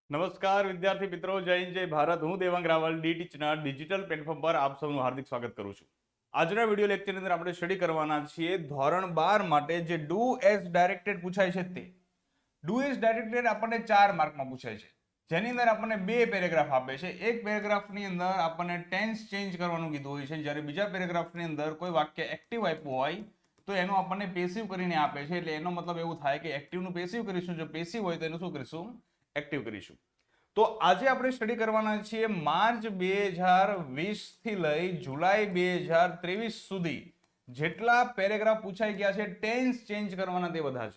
નમસ્કાર વિદ્યાર્થી મિત્રો, જય હિન્દ, જય ભારત. હું દેવાંગ રાવલ ડીટીચના ડિજિટલ પ્લેટફોર્મ પર આપ સૌનું હાર્દિક સ્વાગત કરું છું. આજના વિડીયો લેક્ચરની અંદર આપણે સ્ટડી કરવાના છીએ ધોરણ 12 માટે જે ડુ એઝ ડાયરેક્ટેડ પૂછાય છે તે. ડુ એઝ ડાયરેક્ટેડ આપણને 4 માર્કમાં પૂછાય છે, જેની અંદર આપણને 2 પેરેગ્રાફ આપે છે. એક પેરેગ્રાફની અંદર આપણને ટેન્સ ચેન્જ કરવાનું કીધું હોય છે, જ્યારે બીજા પેરેગ્રાફની અંદર કોઈ વાક્ય એક્ટિવ આપ્યું હોય તો એનું આપણને પેસિવ કરીને આપે છે. એટલે એનો મતલબ એવું થાય કે એક્ટિવનું પેસિવ કરીશું, જો પેસિવ હોય તો એનું શું કરીશું, એક્ટિવ કરીશું. તો આજે આપણે સ્ટડી કરવાના છીએ માર્ચ 2020 થી લઈ જુલાઈ 2023 સુધી જેટલા પેરેગ્રાફ પૂછાઈ ગયા છે ટેન્સ ચેન્જ કરવાના તે બધા જ.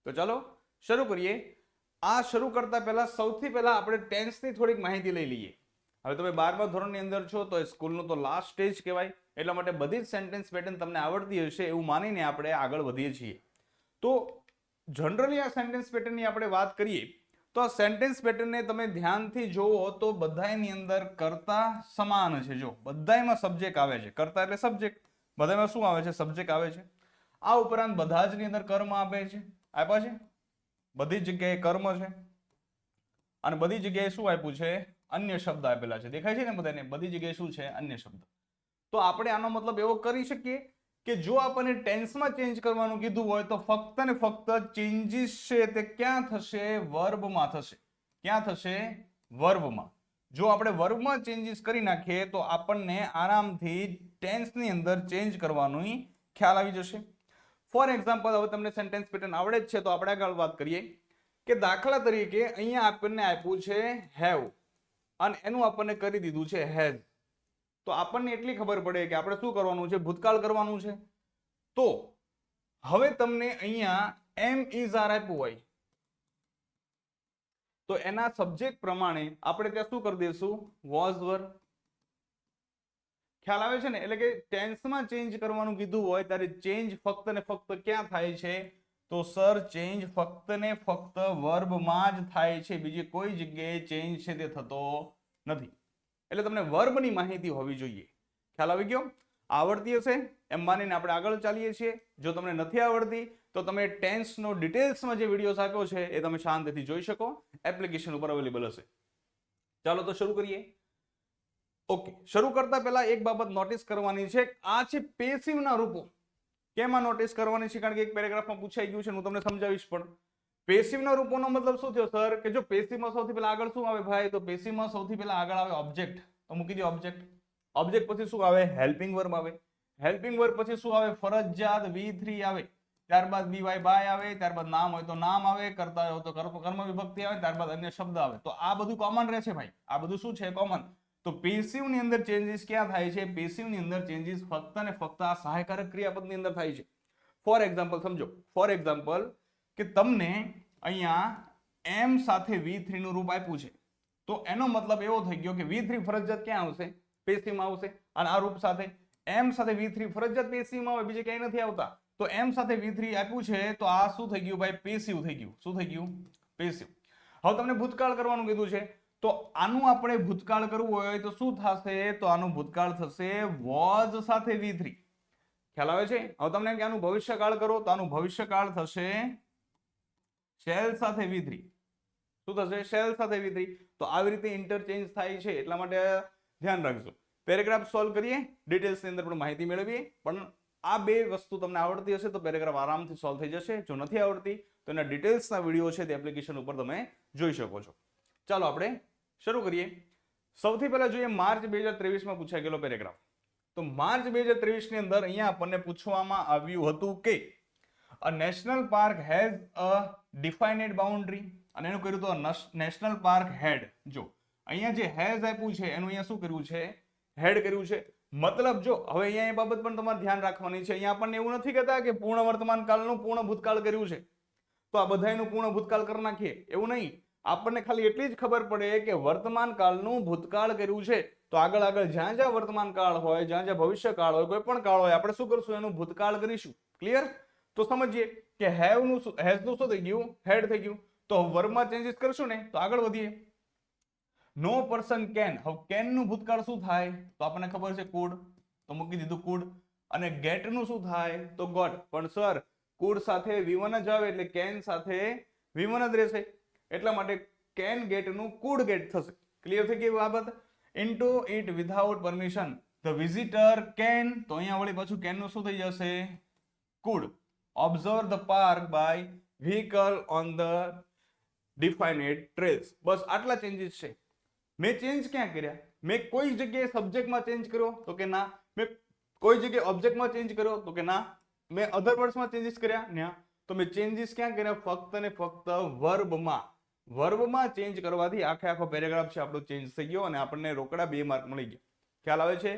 તો ચાલો શરૂ કરીએ. આ શરૂ કરતા પહેલા સૌથી પહેલા આપણે ટેન્સની થોડીક માહિતી લઈ લઈએ. હવે તમે 12મા ધોરણની અંદર છો તો સ્કૂલનું તો લાસ્ટ સ્ટેજ કહેવાય, એટલા માટે બધી જ સેન્ટેન્સ પેટર્ન તમને આવડતી હશે એવું માનીને આપણે આગળ વધીએ છીએ. તો જનરલી આ સેન્ટેન્સ પેટર્નની આપણે વાત કરીએ તો આ સેન્ટેન્સ પેટર્નને તમે ધ્યાનથી જોવો તો બધાની અંદર કર્તા સમાન છે. જો બધામાં સબ્જેક્ટ આવે છે, કર્તા એટલે સબ્જેક્ટ, બધામાં શું આવે છે, સબ્જેક્ટ આવે છે. આ ઉપરાંત બધા જ ની અંદર કર્મ આપે છે, આપ્યા છે, બધી જગ્યાએ કર્મ છે અને બધી જગ્યાએ શું આપ્યું છે, અન્ય શબ્દ આપેલા છે. દેખાય છે ને બધાને, બધી જગ્યાએ શું છે, અન્ય શબ્દ. તો આપણે આનો મતલબ એવો કરી શકીએ કે જો આપણને ટેન્સમાં ચેન્જ કરવાનું કીધું હોય તો ફક્ત ને ફક્ત ચેન્જીસ છે તે ક્યાં થશે, વર્બમાં થશે. ક્યાં થશે, વર્બમાં. જો આપણે વર્બમાં ચેન્જીસ કરી નાખીએ તો આપણને આરામથી ટેન્સની અંદર ચેન્જ કરવાનો ખ્યાલ આવી જશે. ફોર એક્ઝામ્પલ, હવે તમને સેન્ટેન્સ પેટર્ન આવડે જ છે તો આપણે આગળ વાત કરીએ કે દાખલા તરીકે અહીંયા આપણને આપ્યું છે હેવ અને એનું આપણને કરી દીધું છે હેઝ. તો આપણને એટલી ખબર પડે કે આપણે શું કરવાનું છે, ભૂતકાળ કરવાનું છે. તો હવે તમને અહીંયા એમ ઇઝ આર આપ્યું હોય તો એના સબ્જેક્ટ પ્રમાણે આપણે ત્યાં શું કરી દઈશું, વોઝ વર. ખ્યાલ આવે છે ને? એટલે કે ટેન્સમાં ચેન્જ કરવાનું કીધું હોય ત્યારે ચેન્જ ફક્ત ને ફક્ત ક્યાં થાય છે, તો સર ચેન્જ ફક્ત ને ફક્ત વર્બમાં જ થાય છે, બીજી કોઈ જગ્યાએ ચેન્જ છે તે થતો નથી. એટલે તમને વર્બની માહિતી હોવી જોઈએ. ખ્યાલ આવી ગયો? આવડતી હશે એમ માનીને આપણે આગળ ચાલીએ છીએ. જો તમને નથી આવડતી તો તમે ટેન્સનો ડિટેલ્સમાં જે વિડીયોઝ આપ્યો છે એ તમે શાંતિથી જોઈ શકો, એપ્લિકેશન ઉપર અવેલેબલ હશે. ચાલો તો શરૂ કરીએ. ઓકે, શરૂ કરતા પહેલા એક બાબત નોટિસ કરવાની છે. આ છે પેસિવના રૂપો. કેમાં નોટિસ કરવાની છે? કારણ કે એક પેરેગ્રાફમાં પૂછાઈ ગયું છે, હું તમને સમજાવીશ. પણ પેસિવના રૂપોનો મતલબ શું થયો સર, કે જો પેસિવમાં સૌથી પહેલા આગળ શું આવે ભાઈ, તો પેસિવમાં સૌથી પહેલા આગળ આવે ઓબ્જેક્ટ. તો મૂકી દો ઓબ્જેક્ટ. ઓબ્જેક્ટ પછી શું આવે, હેલ્પિંગ વર્બ આવે. હેલ્પિંગ વર્બ પછી શું આવે, ફરજિયાત V3 આવે. ત્યારબાદ BY બાય આવે. ત્યારબાદ નામ હોય તો નામ આવે, કરતા હોય તો કર્મ વિભક્તિ આવે. ત્યારબાદ અન્ય શબ્દ આવે. તો આ બધું કોમન રહે છે ભાઈ, આ બધું શું છે, કોમન. તો પેસિવ ની અંદર ચેન્જીસ ક્યાં થાય છે, પેસિવ ની અંદર ચેન્જીસ ફક્ત ને ફક્ત આ સહાયકારક ક્રિયાપદ ની અંદર થાય છે. ફોર એક્ઝામ્પલ સમજો, ફોર એક્ઝામ્પલ કે તમને અહીંયા એમ સાથે V3 નું રૂપ આપ્યું છે તો એનો મતલબ એવો થઈ ગયો કે V3 ફરજિયાત ક્યાં આવશે, પેસિવમાં આવશે. અને આ રૂપ સાથે એમ સાથે V3 ફરજિયાત પેસિવમાં આવે, બીજે ક્યાંય નથી આવતા. તો એમ સાથે V3 આપ્યું છે તો આ શું થઈ ગયું ભાઈ, પેસિવ થઈ ગયું. શું થઈ ગયું, પેસિવ. હવે તમને ભૂતકાળ કરવાનું કીધું છે તો આનું આપણે ભૂતકાળ કરવું હોય તો શું થશે, તો આનું ભૂતકાળ થશે વોઝ સાથે V3. ખ્યાલ આવે છે? હવે તમને એમ કે આનું ભવિષ્યકાળ કરો તો આનું ભવિષ્યકાળ થશે શેલ સાથે V3. શું થશે, શેલ સાથે V3. તો આવી રીતે ઇન્ટરચેન્જ થાય છે, એટલા માટે ધ્યાન રાખજો. પેરેગ્રાફ સોલ્વ કરીએ, ડિટેલ્સની અંદર પણ માહિતી મેળવીએ. પણ આ બે વસ્તુ તમને આવડતી હશે તો પેરેગ્રાફ આરામથી સોલ્વ થઈ જશે. જો નથી આવડતી તો એના ડિટેલ્સના વિડીયો છે તે એપ્લિકેશન ઉપર તમે જોઈ શકો છો. ચાલો આપણે શરૂ કરીએ. સૌથી પહેલા જોઈએ માર્ચ 2023 માં પૂછાઈ ગયેલો પેરેગ્રાફ. તો માર્ચ 2023 ની અંદર અહીંયા આપણને પૂછવામાં આવ્યું હતું કે a national park has a defined boundary અને એનું કર્યું તો નેશનલ પાર્ક હેડ. જો અહીંયા જે હેઝ આપ્યું છે એનું અહીંયા શું કર્યું છે, હેડ કર્યું છે. મતલબ જો હવે અહીંયા એ બાબત પણ તમારે ધ્યાન રાખવાની છે. અહીંયા આપણને એવું નથી કહેતા કે પૂર્ણ વર્તમાન કાળનું પૂર્ણ ભૂતકાળ કર્યું છે તો આ બધાયનું પૂર્ણ ભૂતકાળ કરી નાખીએ, એવું નહીં. આપણને ખાલી એટલી જ ખબર પડે કે વર્તમાન કાળનું ભૂતકાળ કર્યું છે તો આગળ આગળ જ્યાં જ્યાં વર્તમાન કાળ હોય, જ્યાં જ્યાં ભવિષ્ય કાળ હોય, કોઈ પણ કાળ હોય, આપણે શું કરશું, એનું ભૂતકાળ કરીશું. ક્લિયર? તો સમજીએ કે હેવ નું હેઝ નું શું થઈ ગયું, હેડ થઈ ગયું. તો વર્બમાં ચેન્જીસ કરશું ને તો આગળ વધીએ. નો પર્સન કેન. હવે કેન નું ભૂતકાળ શું થાય, તો આપણને ખબર છે કુડ, તો મૂકી દીધું કુડ. અને ગેટ નું શું થાય, તો ગોટ. પણ સર કુડ સાથે V1 જ આવે એટલે કેન સાથે V1 જ રહેશે. એટલા માટે કેન ગેટ નું કુડ ગેટ થશે. ક્લિયર થઈ ગઈ બાબત. Into it without permission the visitor can, તો અહીંયા વળી પાછું કેન નું શું થઈ જશે? Could. Observe the park by vehicle on the defined trails. બસ આટલા ચેન્જીસ છે. મેં ચેન્જ ક્યાં કર્યા? મેં કોઈ જગ્યાએ સબ્જેક્ટમાં ચેન્જ કર્યો તો કે ના. મેં કોઈ જગ્યાએ ઓબ્જેક્ટમાં ચેન્જ કર્યો તો કે ના. મેં અધર વર્ડ્સમાં ચેન્જીસ કર્યા ના. તો મેં ચેન્જીસ ક્યાં કર્યા? ફક્ત ને ફક્ત વર્બમાં. વર્બમાં ચેન્જ કરવાથી આખે આખો પેરેગ્રાફ છે આપણો ચેન્જ થઈ ગયો અને આપણને રોકડા 2 માર્ક મળી ગયા. ખ્યાલ આવે છે?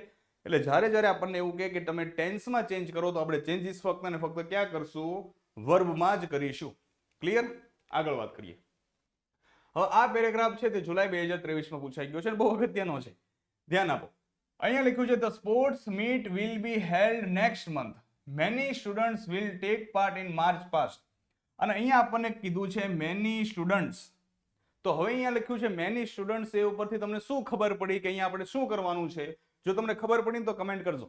એટલે જ્યારે આપણને એવું કહે કે તમે ટેન્સમાં ચેન્જ કરો તો આપણે ચેન્જીસ ફક્ત ને ફક્ત ક્યાં કરશું? વર્બમાં જ કરીશું. ક્લિયર? આગળ વાત કરીએ. હવે આ પેરેગ્રાફ છે તે જુલાઈ 2023 માં પૂછાઈ ગયો છે અને બહુ અગત્યનો છે. ધ્યાન આપો. અહીંયા લખ્યું છે the sports meet will be held next month. Many students will take part in march past. અને અહીંયા આપણને કીધું છે મેની સ્ટુડન્ટ્સ. તો હવે અહીંયા લખ્યું છે મેની સ્ટુડન્ટ્સ, એ ઉપરથી તમને શું ખબર પડી કે અહીંયા આપણે શું કરવાનું છે? જો તમને ખબર પડી તો કમેન્ટ કરજો.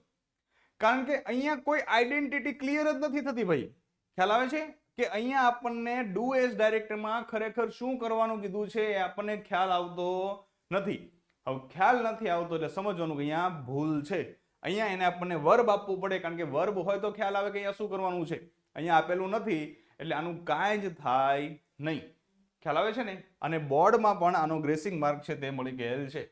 કારણ કે અહીંયા કોઈ આઈડેન્ટિટી ક્લિયર જ નથી થતી ભાઈ. ખ્યાલ આવે છે કે અહીંયા આપણને ડુ એઝ ડાયરેક્ટમાં ખરેખર શું કરવાનું કીધું છે એ આપણને ખ્યાલ આવતો નથી. હવે ખ્યાલ નથી આવતો એટલે સમજવાનું કે અહીંયા ભૂલ છે. અહીંયા એને આપણને વર્બ આપવું પડે, કારણ કે વર્બ હોય તો ખ્યાલ આવે કે અહીંયા શું કરવાનું છે. અહીંયા આપેલું નથી એટલે આનું કાંઈ જ થાય નહીં. ખ્યાલ આવે છે ને? અને બોર્ડમાં પણ આનો ગ્રેસિંગ માર્ક છે તે મળી ગયેલ છે.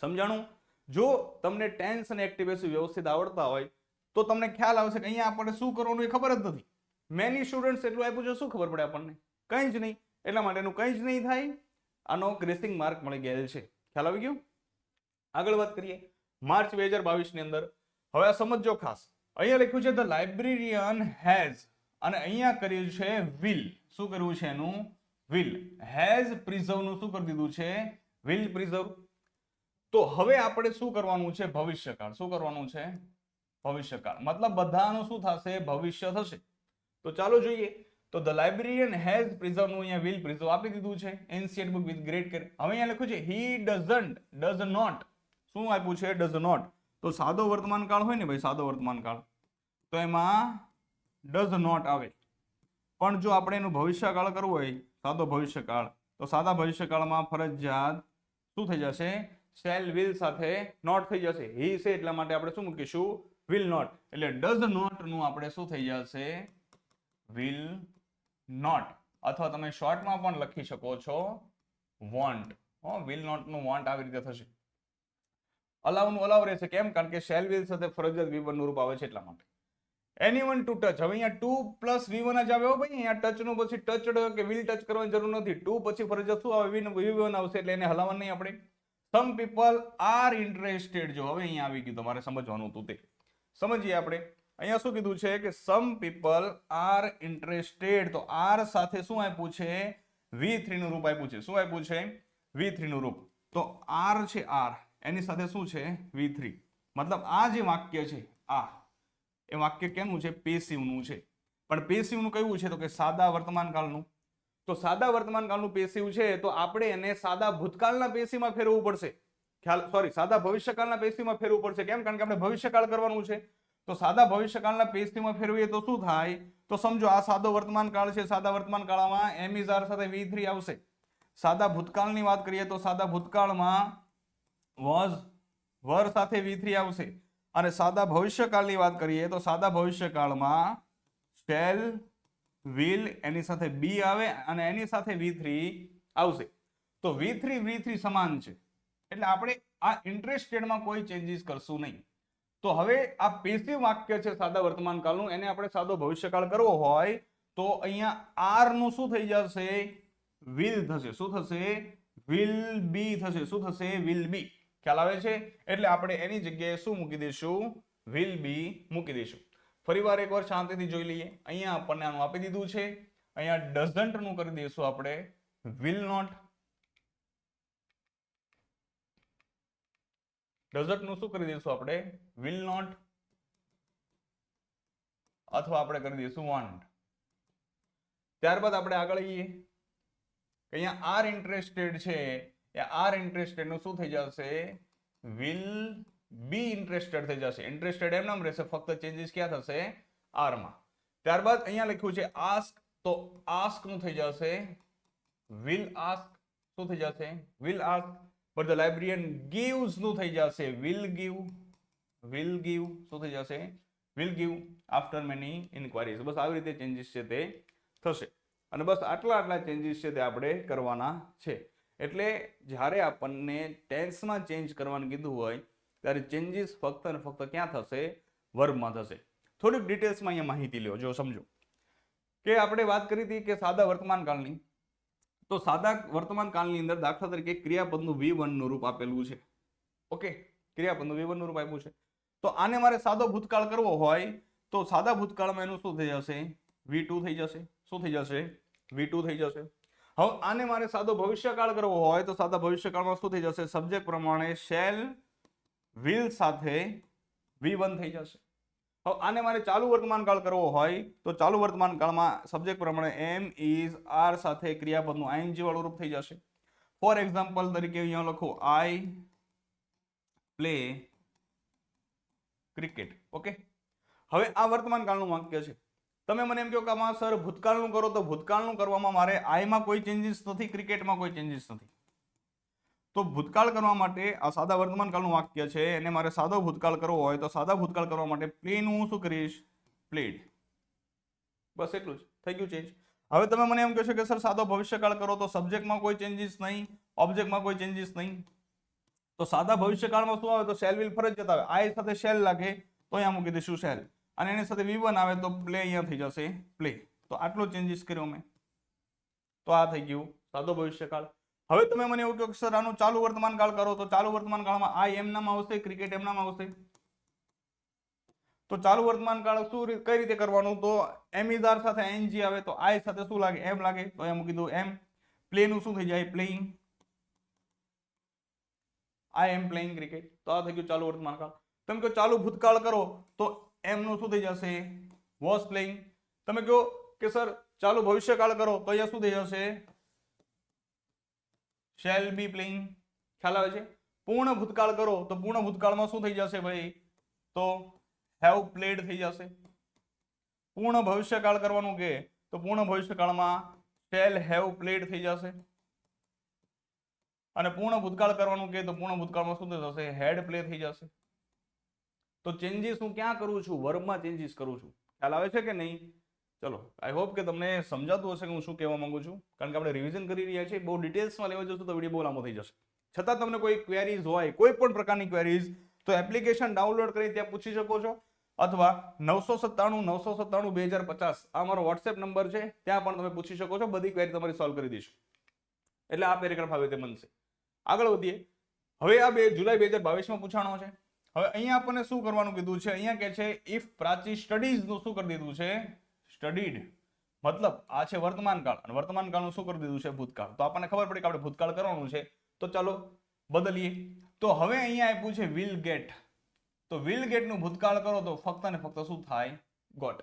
સમજાણું? જો તમને ટેન્સ અને એક્ટિવ પેસિવ વ્યવસ્થિત આવડતા હોય તો તમને ખ્યાલ આવશે કે અહીંયા આપણે શું કરવાનું એ ખબર જ નથી. મેની સ્ટુડન્ટ્સ એટલું આપ્યું છે, શું ખબર પડે આપણને? કંઈ જ નહીં. એટલા માટે એનું કંઈ જ નહીં થાય. આનો ગ્રેસિંગ માર્ક મળી ગયેલ છે. ખ્યાલ આવી ગયો? આગળ વાત કરીએ. માર્ચ 2022 ની અંદર હવે આ સમજો ખાસ. અહીંયા લખ્યું છે ધ લાઇબ્રેરિયન હેઝ, અને અહીંયા કર્યું છે વિલ. શું કર્યું છે એનું? વિલ. હેઝ પ્રિઝર્વ નું શું કરી દીધું છે? Will preserve. તો હવે આપણે શું કરવાનું છે? ભવિષ્યકાળ. શું કરવાનું છે? ભવિષ્યકાળ. મતલબ બધાનું શું થશે? ભવિષ્ય થશે. તો ચાલો જોઈએ. તો ધ લાઇબ્રેરિયન હેઝ પ્રિઝર્વ નું અહીંયા વિલ પ્રિઝર્વ આપી દીધું છે. Ancient book with great care. હવે અહીંયા લખ્યું છે હી ડઝન્ટ, ડઝ નોટ. શું આપ્યું છે? Does not. તો સાદો વર્તમાન કાળ હોય ને ભાઈ, સાદો વર્તમાન કાળ, તો એમાં ડઝ નોટ આવે. પણ જો આપણે એનું ભવિષ્યકાળ કરવું હોય, સાદો ભવિષ્યકાળ, તો સાદા ભવિષ્યકાળમાં ફરજિયાત શું થઈ જશે? શેલ વિલ સાથે નોટ થઈ જશે. હી છે એટલા માટે આપણે શું મૂકીશું? Will not. એટલે ડઝ નોટ નું આપણે શું થઈ જશે? Will not. અથવા તમે શોર્ટમાં પણ લખી શકો છો વોન્ટ. વિલ નોટ નું વોન્ટ આવી રીતે થશે. અલાવ નું અલાવ રહેશે. કેમ? કારણ કે શેલ વિલ સાથે ફરજિયાત V1 નું રૂપ આવે છે એટલા માટે. Anyone two touch. હવે અહીંયા 2 પ્લસ V1 જ આવે હો ભાઈ. અહીંયા ટચ નું પછી ટચડ કે વિલ ટચ કરવાની જરૂર નથી. 2 પછી ફરજિયાત શું આવે? V1 આવશે એટલે એને હલાવવાનું નહીં આપણે. Some people are interested. જો હવે અહીંયા આવી ગયું, તમારે સમજવાનું હતું તે. સમજીએ આપણે. અહીંયા શું કીધું છે કે સમ પીપલ આર ઇન્ટરેસ્ટેડ. તો આર સાથે શું આપ્યું છે? V3 નું રૂપ આપ્યું છે. શું આપ્યું છે? V3 નું રૂપ. તો આર છે, આર એની સાથે શું છે? V3. મતલબ આ જે વાક્ય છે આ, એ વાક્ય કેનું છે? પેસિવ નું છે. પણ પેસિવ નું કયું છે? તો કે સાદા વર્તમાન કાળનું. તો સાદા વર્તમાન કાળનું પેસિવ છે તો આપણે એને સાદા ભૂતકાળના પેસિવમાં ફેરવવું પડશે. સાદા ભવિષ્યકાળના પેસિવમાં ફેરવવું પડશે. કેમ? કારણ કે આપણે ભવિષ્યકાળ કરવાનું છે. તો સાદા ભવિષ્યકાળના પેસિવમાં ફેરવીએ તો શું થાય? તો સમજો આ સાદો વર્તમાન કાળ છે. સાદા વર્તમાન કાળમાં એમ ઇઝ આર સાથે V3 આવશે. સાદા ભૂતકાળની વાત કરીએ તો સાદા ભૂતકાળમાં વોઝ વર સાથે V3 આવશે. અને સાદા ભવિષ્યકાળની વાત કરીએ તો સાદા ભવિષ્યકાળમાં શેલ વિલ એની સાથે બી આવે અને એની સાથે V3 આવશે. તો V3 સમાન છે એટલે આપણે આ ઇન્ટરેસ્ટેડમાં કોઈ ચેન્જીસ કરશું નહીં. તો હવે આ પેસિવ વાક્ય છે સાદા વર્તમાન કાળનું, એને આપણે સાદો ભવિષ્યકાળ કરવો હોય તો અહીંયા આર નું શું થઈ જશે? વિલ થશે. શું થશે? વિલ બી થશે. શું થશે? Will be. ખ્યાલ આવે છે? એટલે આપણે એની જગ્યાએ શું મૂકી દઈશું? વિલ બી મૂકી દઈશું. ફરીવાર એકવાર શાંતિથી જોઈ લઈએ. અહીંયા આપણને આનું આપી દીધું છે. અહીંયા ડઝન્ટ નું કરી દઈશું આપણે વિલ નોટ. ડઝન્ટ નું શું કરી દઈશું આપણે? Will not. અથવા આપણે કરી દઈશું વોન્ટ. ત્યારબાદ આપણે આગળ જઈએ. અહીંયા આર ઇન્ટરેસ્ટેડ છે, એ આર ઇન્ટરેસ્ટેડ નું શું થઈ જશે? વિલ બી ઇન્ટરેસ્ટેડ થઈ જશે. ઇન્ટરેસ્ટેડ એમ નામ રહેશે, ફક્ત ચેન્જીસ ક્યાં થશે? આર માં. ત્યારબાદ અહીંયા લખ્યું છે આસ્ક, તો આસ્ક નું થઈ જશે વિલ આસ્ક. શું થઈ જશે will ask, but the librarian gives નું થઈ જશે will give શું થઈ જશે will give after many inquiries. બસ આવી રીતે ચેન્જીસ છે તે થશે અને બસ આટલા ચેન્જીસ છે તે આપણે કરવાના છે. એટલે જ્યારે આપણને ટેન્સમાં ચેન્જ કરવાનું કીધું હોય ત્યારે ચેન્જીસ ફક્ત અને ફક્ત ક્યાં થશે વર્બમાં થશે. થોડીક ડિટેલ્સમાં અહીંયા માહિતી લ્યો. જો સમજો કે આપણે વાત કરી હતી કે સાદા વર્તમાન કાળની, તો સાદા વર્તમાન કાળની અંદર દાખલા તરીકે ક્રિયાપદનું V1 નું રૂપ આપેલું છે. ઓકે, ક્રિયાપદનું V1 નું રૂપ આપ્યું છે. તો આને મારે સાદો ભૂતકાળ કરવો હોય તો સાદા ભૂતકાળમાં એનું શું થઈ જશે V2 થઈ જશે. શું થઈ જશે V2 થઈ જશે. હવે આને મારે સાદો ભવિષ્યકાળ કરવો હોય તો સાદા ભવિષ્યકાળમાં શું થઈ જશે સબ્જેક્ટ પ્રમાણે શેલ will સાથે V1 થઈ જશે. હવે આને મારે ચાલુ વર્તમાન કાળ કરવો હોય તો ચાલુ વર્તમાન કાળમાં સબ્જેક્ટ પ્રમાણે એમ ઇઝ આર સાથે ક્રિયાપદનું ing વાળું રૂપ થઈ જશે. ફોર એક્ઝામ્પલ તરીકે અહીંયા લખો આઈ પ્લે ક્રિકેટ. ઓકે, હવે આ વર્તમાન કાળનું વાક્ય છે. તમે મને એમ કહો કે આમાં સર ભૂતકાળનું કરો તો ભૂતકાળનું કરવામાં મારે આઈમાં કોઈ ચેન્જીસ નથી, ક્રિકેટમાં કોઈ ચેન્જીસ નથી. તો ભૂતકાળ કરવા માટે આ સાદા વર્તમાન કાળનું વાક્ય છે એને મારે સાદો ભૂતકાળ કરવો હોય તો સાદા ભૂતકાળ કરવા માટે પ્લેનું હું શું કરીશ પ્લેડ. બસ એટલું જ થઈ ગયું ચેન્જ. હવે તમે મને એમ કહેશો કે સર સાદો ભવિષ્યકાળ કરો તો સબ્જેક્ટમાં કોઈ ચેન્જીસ નહીં, ઓબ્જેક્ટમાં કોઈ ચેન્જીસ નહીં. તો સાદા ભવિષ્યકાળમાં શું આવે તો શેલ વિલ ફરજિયાત આવે. આઈ સાથે શેલ લાગે તો અહીંયા મૂકી દઈશું શેલ અને એની સાથે V1 આવે તો પ્લે અહીંયા થઈ જશે પ્લે. તો આટલો ચેન્જીસ કર્યો મેં. તો આ થઈ ગયું સાદો ભવિષ્યકાળ. હવે તમે મને એવું કહો કે સર આનું ચાલુ વર્તમાન કાળ કરો તો ચાલુ વર્તમાન કાળમાં આ એમ નામ આવશે, ક્રિકેટ એમ નામ આવશે. તો ચાલુ વર્તમાન કાળ શું કઈ રીતે કરવાનું તો એમ ઇઝ આર સાથે ing આવે તો આઈ સાથે શું લાગે એમ લાગે તો અહીંયા મૂકી દઉં એમ. પ્લે નું શું થઈ જાય પ્લેઇંગ, આઈ એમ પ્લેઇંગ ક્રિકેટ. તો આ થઈ ગયું ચાલુ વર્તમાન કાળ. તમે કહો ચાલુ ભૂતકાળ કરો તો એમ નું શું થઈ જશે વોઝ પ્લેઇંગ. તમે કહો કે સર ચાલુ ભવિષ્યકાળ કરો તો અહીંયા શું થઈ જશે શેલ બી પ્લેઇંગ. ખ્યાલ આવે છે. પૂર્ણ ભૂતકાળ કરો તો પૂર્ણ ભૂતકાળમાં શું થઈ જશે ભાઈ તો હેવ પ્લેડ થઈ જશે. પૂર્ણ ભવિષ્યકાળ કરવાનું કે તો પૂર્ણ ભવિષ્યકાળમાં શેલ હેવ પ્લેડ થઈ જશે અને પૂર્ણ ભૂતકાળ કરવાનું કે તો પૂર્ણ ભૂતકાળમાં શું થઈ જશે હેડ પ્લે થઈ જશે. તો ચેન્જીસ હું ક્યાં કરું છું વર્બમાં ચેન્જીસ કરું છું. ખ્યાલ આવે છે કે નહીં? ચલો આઈ હોપ કે તમને સમજાતું હશે કે હું શું કહેવા માંગુ છું, કારણ કે આપણે રિવિઝન કરી રહ્યા છીએ. બહુ ડિટેલ્સમાં લેવા જશું તો વિડીયો બહુ લાંબો થઈ જશે. છતાં તમને કોઈ ક્વેરીઝ હોય કોઈ પણ પ્રકારની ક્વેરીઝ તો એપ્લિકેશન ડાઉનલોડ કરી ત્યાં પૂછી શકો છો અથવા 997 આ મારો વોટ્સએપ નંબર છે ત્યાં પણ તમે પૂછી શકો છો. બધી ક્વેરી તમારી સોલ્વ કરી દઈશું. એટલે આ પેરેગ્રાફ આવી રીતે બનશે. આગળ વધીએ. હવે આ જુલાઈ 2022માં પૂછાણો છે. હવે અહીંયા આપણને શું કરવાનું કીધું છે અહીંયા કે છે ઇફ પ્રાચી સ્ટડીઝ નું શું કરી દીધું છે સ્ટડીડ. મતલબ આ છે વર્તમાન કાળ અને વર્તમાન કાળનું શું કરી દીધું છે ભૂતકાળ. તો આપણને ખબર પડી કે આપણે ભૂતકાળ કરવાનું છે તો ચાલો બદલીએ. તો હવે અહીંયા આપ્યું છે વિલ ગેટ. તો વિલ ગેટ નું ભૂતકાળ કરો તો ફક્ત ને ફક્ત શું થાય ગોટ.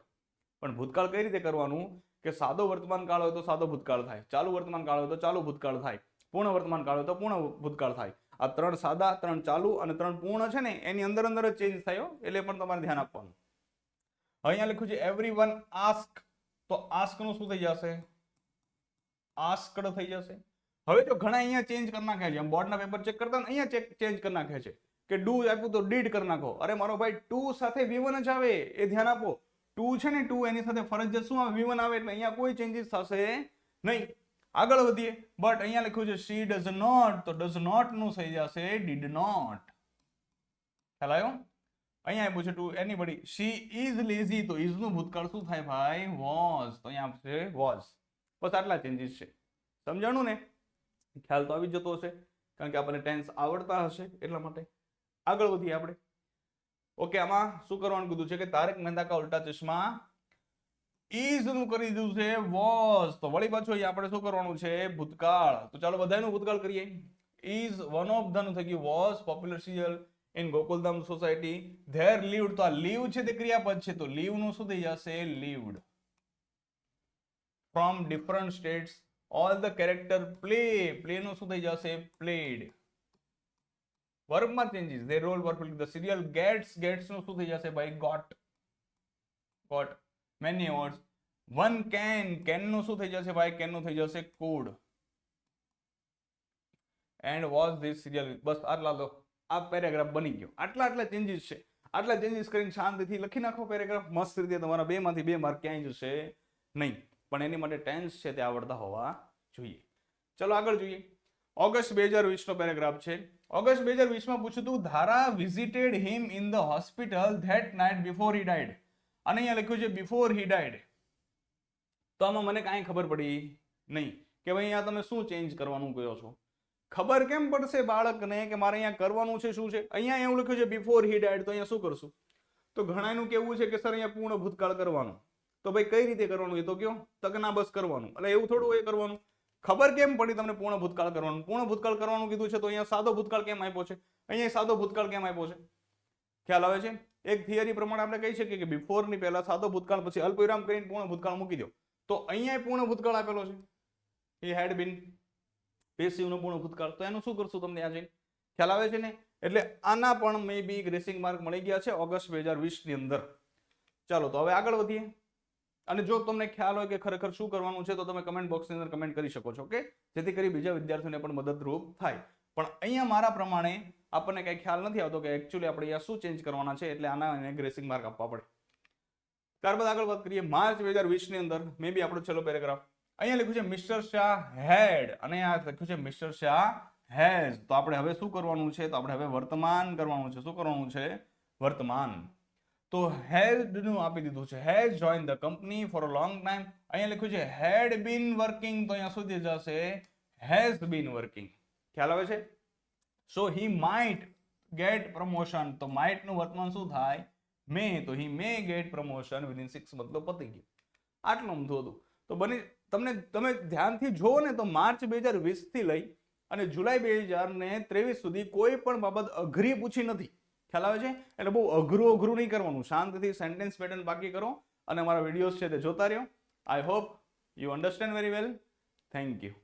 પણ ભૂતકાળ કઈ રીતે કરવાનું કે સાદો વર્તમાન કાળ હોય તો સાદો ભૂતકાળ થાય, ચાલુ વર્તમાન કાળ હોય તો ચાલુ ભૂતકાળ થાય, પૂર્ણ વર્તમાન કાળ હોય તો પૂર્ણ ભૂતકાળ થાય. આ 3 સાદા 3 ચાલુ અને 3 પૂર્ણ છે ને એની અંદર જ ચેન્જ થયો એટલે પણ તમારે ધ્યાન આપવાનું. અહીંયા લખ્યું છે એવરીવન આસ્ક તો આસ્ક નું શું થઈ જશે આસ્કડ થઈ જશે. હવે જો ઘણા અહીંયા ચેન્જ કરી નાખ્યા છે બોર્ડના પેપર ચેક કરતા ને અહીંયા ચેન્જ કરી નાખ્યા છે કે ડુ આપ્યું તો ડીડ કરી નાખો. અરે મારો ભાઈ ટુ સાથે V1 જ આવે એ ધ્યાન આપો. ટુ છે ને ટુ એની સાથે ફરજિયાત શું આવે V1 આવે એટલે અહીંયા કોઈ ચેન્જીસ થશે નહીં. આગળ વધીએ. બટ અહીંયા લખ્યું છે શી ડઝ નોટ તો ડઝ નોટ નું થઈ જશે ડીડ નોટ. ખ્યાલ આવ્યો? અહીંયા આપ્યું છે to anybody. She is lazy તો ઇઝ નું ભૂતકાળ શું થાય ભાઈ વોઝ. તો અહીંયા આપશે વોઝ. બસ આટલા ચેન્જીસ છે. સમજાણું ને? ખ્યાલ તો આવી જતો હશે કારણ કે આપણને ટેન્સ આવડતા હશે એટલા માટે. આગળ વધીએ આપણે. ઓકે, આમાં શું કરવાનું કીધું છે કે તારક મહેતા કા ઉલ્ટા ચશ્મા ઇઝ નું કરી દીધું છે વોઝ. તો વળી પાછું અહીંયા આપણે શું કરવાનું છે ભૂતકાળ. તો ચાલો બધાનું ભૂતકાળ કરીએ. ઇઝ વન ઓફ ધ નું થઈ ગયું was popular serial in Gokuldham society there lived. તો આ લીવ છે તે ક્રિયાપદ છે તો લીવ નું શું થઈ જશે lived. From different states all the character play નું શું થઈ જશે પ્લેડ. વર્બમાં changes they role perfectly. The serial gets નું શું થઈ જશે ભાઈ got. Many awards. One can નું શું થઈ જશે ભાઈ કેન નું થઈ જશે could. And watch this serial. બસ આટલા લો, આ પેરેગ્રાફ બની ગયો. આટલા ચેન્જીસ છે. આટલા ચેન્જીસ કરીને શાંતિથી લખી નાખો પેરેગ્રાફ. મસ્ત રીતે તમારા 2 માંથી 2 માર્ક ક્યાંય જશે નહીં. પણ એની માટે ટેન્સ છે તે આવડતા હોવા જોઈએ. ચલો આગળ જોઈએ. ઓગસ્ટ 2020 નો પેરેગ્રાફ છે. ઓગસ્ટ 2020 માં પૂછ્યું હતું, ધારા visited him in the hospital that night before he died. અને અહીંયા લખ્યું છે બિફોર હી ડાઇડ. તો આમાં મને કાંઈ ખબર પડી નહીં કે ભાઈ અહીંયા તમે શું ચેન્જ કરવાનું કહો છો. ખબર કેમ પડશે બાળકને કે મારે અહીંયા કરવાનું છે શું છે? અહીંયા એવું લખ્યું છે બિફોર હી ડાઇડ, તો અહીંયા શું કરશું? તો ઘણાનું કેવું છે કે સર અહીંયા પૂર્ણ ભૂતકાળ કરવાનું. તો ભાઈ કઈ રીતે કરવાનું એ તો કયો? તકના બસ કરવાનું. એટલે એવું થોડું એ કરવાનું. ખબર કેમ પડી તમને પૂર્ણ ભૂતકાળ કરવાનું? પૂર્ણ ભૂતકાળ કરવાનું કીધું છે તો અહીંયા સાદો ભૂતકાળ કેમ આપ્યો છે? અહીંયા સાદો ભૂતકાળ કેમ આપ્યો છે? ખ્યાલ આવે છે? એક થિયરી પ્રમાણે આપણે કહી શકીએ કે બિફોર ની પહેલા સાદો ભૂતકાળ, પછી અલ્પવિરામ કરીને પૂર્ણ ભૂતકાળ મૂકી દો. તો અહીંયા પૂર્ણ ભૂતકાળ આપેલો છે. હી હેડ બીન, પેસિવ નો પૂર્ણ ભૂતકાળ. તો એનું શું કરશું તમને આ જઈને? ખ્યાલ આવે છે ને? એટલે આના પણ મે બી ગ્રેસિંગ માર્ક મળી ગયા છે ઓગસ્ટ 2020 ની અંદર. ચાલો તો હવે આગળ વધીએ. અને જો તમને ખ્યાલ હોય કે ખરેખર શું કરવાનું છે તો તમે કમેન્ટ બોક્સની અંદર કમેન્ટ કરી શકો છો, ઓકે, જેથી કરી બીજા વિદ્યાર્થીઓને પણ મદદરૂપ થાય. પણ અહીંયા મારા પ્રમાણે આપણને કઈ ખ્યાલ નથી આવતો કે એકચ્યુઅલી આપણે અહીંયા શું ચેન્જ કરવાના છે, એટલે આના એને ગ્રેસિંગ માર્ક આપવા પડે. ત્યારબાદ આગળ વાત કરીએ. માર્ચ 2020 ની અંદર મે બી આપણો છેલ્લો પેરેગ્રાફ. અહીંયા લખ્યું છે મિસ્ટર શાહ હેડ અને આ લખ્યું છે મિસ્ટર શાહ હેઝ. તો આપણે હવે શું કરવાનું છે? તો આપણે હવે વર્તમાન કરવાનું છે. શું કરવાનું છે? વર્તમાન. તો હેડ નું આપી દીધું છે. Has join the company for a long time. અહીંયા લખ્યું છે હેડ બીન વર્કિંગ, તો અહીંયા સુધી જશે હેઝ બીન વર્કિંગ. ખ્યાલ આવે છે? સો હી માઇટ ગેટ પ્રમોશન. તો માઇટ નું વર્તમાન શું થાય? મે. તો હી મે ગેટ પ્રમોશન વિધિન 6 મતલબ પતી ગયું. આટલું અમથું હતું. તો તમે ધ્યાનથી જુઓ ને તો માર્ચ 2020 થી લઈ અને જુલાઈ 2023 સુધી કોઈ પણ બાબત અઘરી પૂછી નથી. ખ્યાલ આવે છે? એટલે બહુ અઘરું નહીં કરવાનું. શાંતિથી સેન્ટેન્સ પેટર્ન બાકી કરો અને અમારા વિડીયોઝ છે તે જોતા રહ્યો. I hope you understand very well. Thank you.